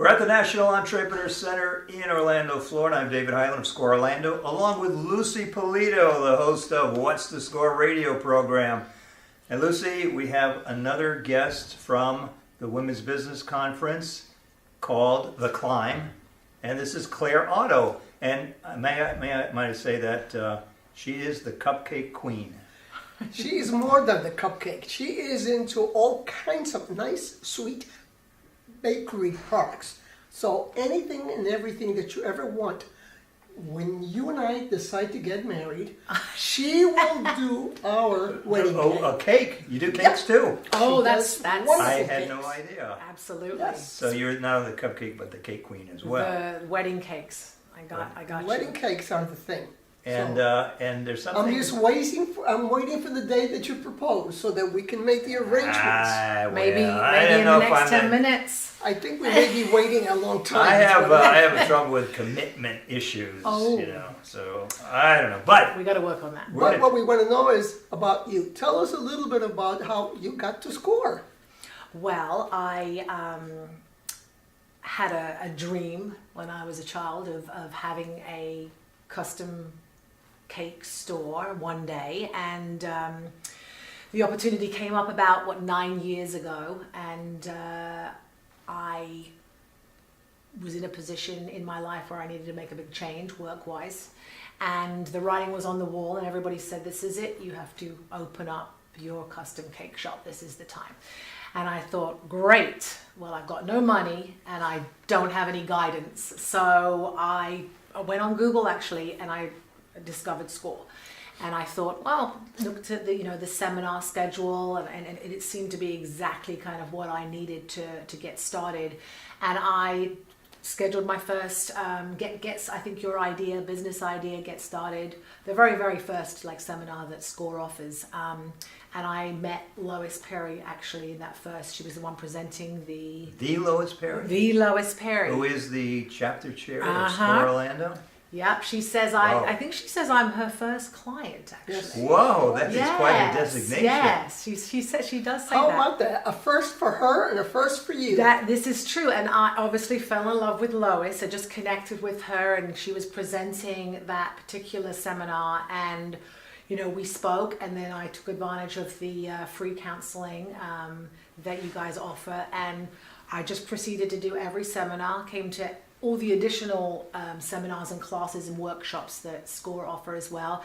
We're at the National Entrepreneur Center in Orlando, Florida. I'm David Hyland of Score Orlando, along with Lucy Polito, the host of What's the Score radio program. And Lucy, we have another guest from the Women's Business Conference called The Climb, and this is Clare Otto. And might I say that she is the cupcake queen. She is more than the cupcake. She is into all kinds of nice, sweet bakery products. So anything and everything that you ever want, when you and I decide to get married, she will do our wedding cake. Oh, a cake. You do cakes too. Oh, that's I had no idea. Absolutely. Yes. So you're not only the cupcake, but the cake queen as well. The wedding cakes. I got Wedding you. cakes are the thing. And So, and there's something. I'm waiting for the day that you propose so that we can make the arrangements. Maybe I in don't know the if next I'm 10 in- minutes. I think we may be waiting a long time. I have trouble with commitment issues. Oh. You know, so I don't know, but We got to work on that. But what we want to know is about you. Tell us a little bit about how you got to Score. Well, I had a dream when I was a child of having a custom cake store one day, and the opportunity came up about 9 years ago, and I was in a position in my life where I needed to make a big change work-wise, and the writing was on the wall, and everybody said, this is it, you have to open up your custom cake shop, this is the time. And I thought, great, well, I've got no money and I don't have any guidance. So I went on Google actually, and I discovered Score. And I thought, well, looked at the seminar schedule, and it seemed to be exactly kind of what I needed to get started. And I scheduled my first I think your idea, business idea, get started, the very, very first seminar that Score offers. And I met Lois Perry actually in that first. She was the one presenting the Lois Perry, who is the chapter chair of Score Orlando. Yep, she says I think she says I'm her first client actually. Yes. Whoa, that is quite a designation. Yes, she says she does say How that. about that? A first for her and a first for you. This is true, and I obviously fell in love with Lois. I just connected with her, and she was presenting that particular seminar, and we spoke, and then I took advantage of the free counseling that you guys offer, and I just proceeded to do every seminar, came to all the additional seminars and classes and workshops that Score offer as well.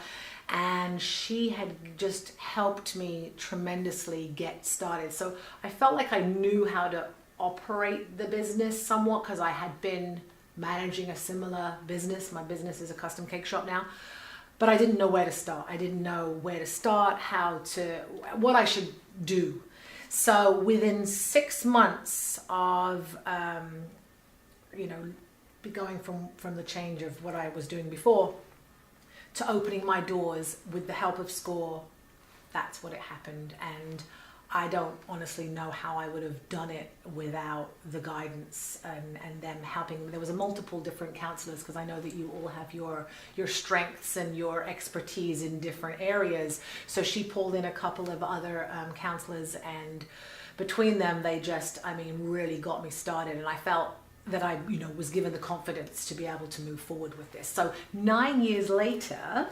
And she had just helped me tremendously get started. So I felt like I knew how to operate the business somewhat because I had been managing a similar business. My business is a custom cake shop now. But I didn't know where to start. I didn't know where to start, what I should do. So within 6 months of, going from the change of what I was doing before to opening my doors with the help of Score, that's what it happened. And I don't honestly know how I would have done it without the guidance and them helping. There was multiple different counselors, because I know that you all have your strengths and your expertise in different areas. So she pulled in a couple of other counselors, and between them, they just, really got me started. And I felt that I, was given the confidence to be able to move forward with this. So 9 years later,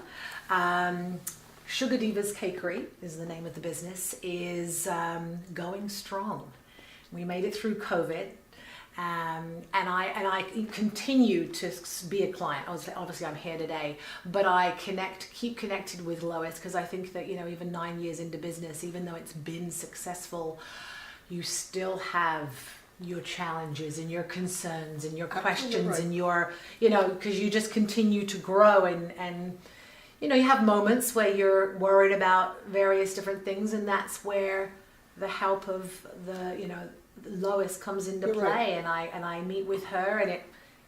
Sugar Divas Cakery is the name of the business, is going strong. We made it through COVID, and I continue to be a client. Obviously I'm here today, but I keep connected with Lois, because I think that even 9 years into business, even though it's been successful, you still have your challenges and your concerns and your questions, right. And your because you just continue to grow, and you have moments where you're worried about various different things, and that's where the help of Lois comes into play. Right. And I meet with her, and it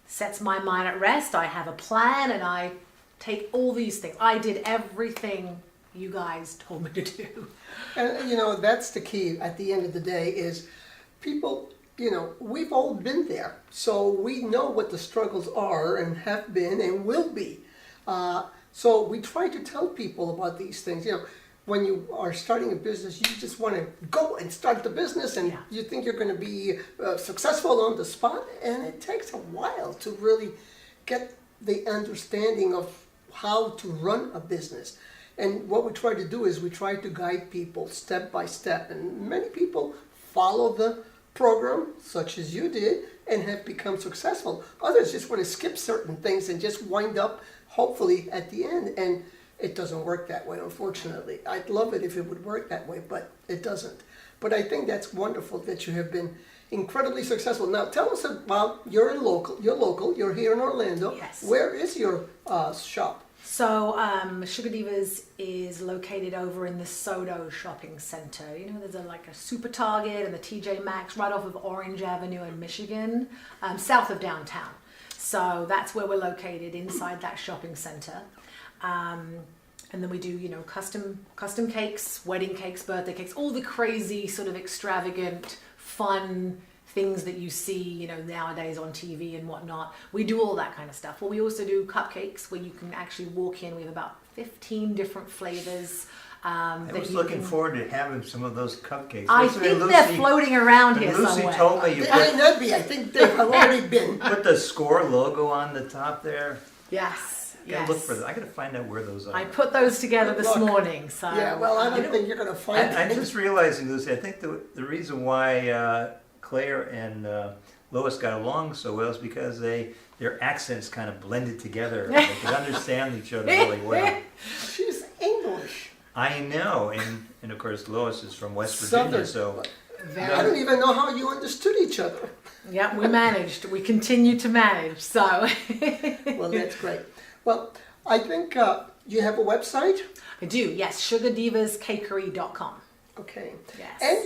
sets my mind at rest. I have a plan, and I take all these things. I did everything you guys told me to do. And that's the key at the end of the day is people, we've all been there. So we know what the struggles are and have been and will be. So we try to tell people about these things. when you are starting a business, you just want to go and start the business, and Yeah. you think you're going to be successful on the spot, and it takes a while to really get the understanding of how to run a business. And what we try to do is we try to guide people step by step, and many people follow the program, such as you did, and have become successful. Others just want to skip certain things and just wind up, hopefully, at the end. And it doesn't work that way, unfortunately. I'd love it if it would work that way, but it doesn't. But I think that's wonderful that you have been incredibly successful. Now, tell us about you're local, you're here in Orlando. Yes. Where is your shop? So Sugar Divas is located over in the Sodo shopping center. You know, there's like a Super Target and the TJ Maxx right off of Orange Avenue in Michigan, south of downtown. So that's where we're located, inside that shopping center. And then we do, you know, custom cakes, wedding cakes, birthday cakes, all the crazy sort of extravagant, fun things that you see, you know, nowadays on TV and whatnot. We do all that kind of stuff. Well, we also do cupcakes where you can actually walk in. We have about 15 different flavors. I was looking forward to having some of those cupcakes. I think they're floating around here Lucy somewhere. told me you They might not be. I think they have already been. put the Score logo on the top there. Yes, I gotta yes. look for I gotta find out where those are. I put those together Good this luck. morning. So Yeah, well, I don't think you're going to find I'm it. just realizing, Lucy, I think the reason why Claire and Lois got along so well is because their accents kind of blended together. They could understand each other really well. She's English. I know, and of course Lois is from West Virginia, so I don't even know how you understood each other. Yeah, we managed. We continue to manage. So Well, that's great. Well, I think you have a website. I do. Yes, sugardivascakery.com. Okay. Yes. And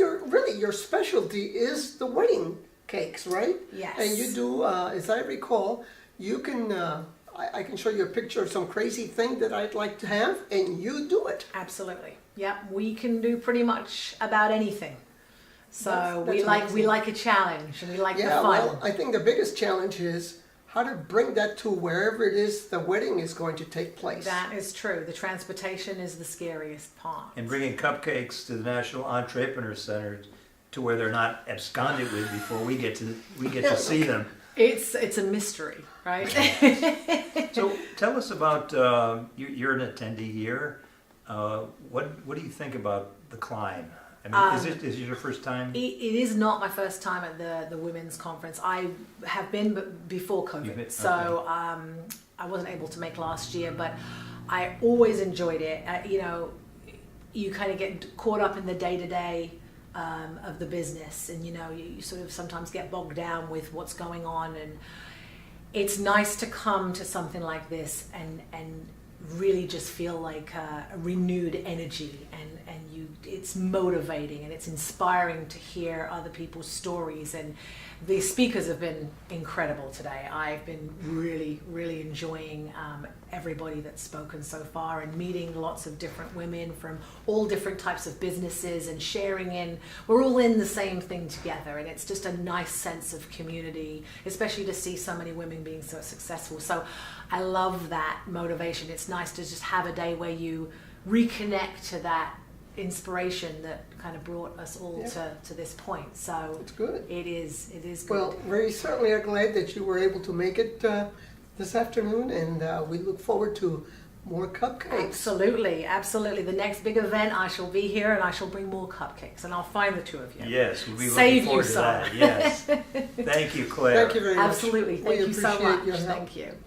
your specialty is the wedding cakes, right? Yes. And you do, as I recall, you can. I can show you a picture of some crazy thing that I'd like to have, and you do it. Absolutely. Yep, we can do pretty much about anything. So That's we amazing. like a challenge and we like the Yeah. fun. Well, I think the biggest challenge is how to bring that to wherever it is the wedding is going to take place. That is true. The transportation is the scariest part. and bringing cupcakes to the National Entrepreneur Center to where they're not absconded with before we get to see them. It's a mystery, right? So tell us about you're an attendee here. What do you think about the climb? I mean, is it your first time? It is not my first time at the women's conference. I have been before COVID, You've been- so I wasn't able to make last year, but I always enjoyed it. You know, you kind of get caught up in the day-to-day of the business, and you know, you sort of sometimes get bogged down with what's going on, and it's nice to come to something like this and really just feel like a renewed energy, and it's motivating and it's inspiring to hear other people's stories, and the speakers have been incredible today. I've been really enjoying everybody that's spoken so far, and meeting lots of different women from all different types of businesses, and sharing in, we're all in the same thing together, and it's just a nice sense of community, especially to see so many women being so successful. So I love that motivation. It's nice to just have a day where you reconnect to that inspiration that kind of brought us all to this point. So It's good. it is good. Well, we certainly are glad that you were able to make it this afternoon, and we look forward to more cupcakes. Absolutely. The next big event, I shall be here, and I shall bring more cupcakes, and I'll find the two of you. Yes, we'll be Save looking forward you to some. that. Yes. Thank you, Claire. Thank you very much. Absolutely. We Thank you so appreciate much. your help. Thank you.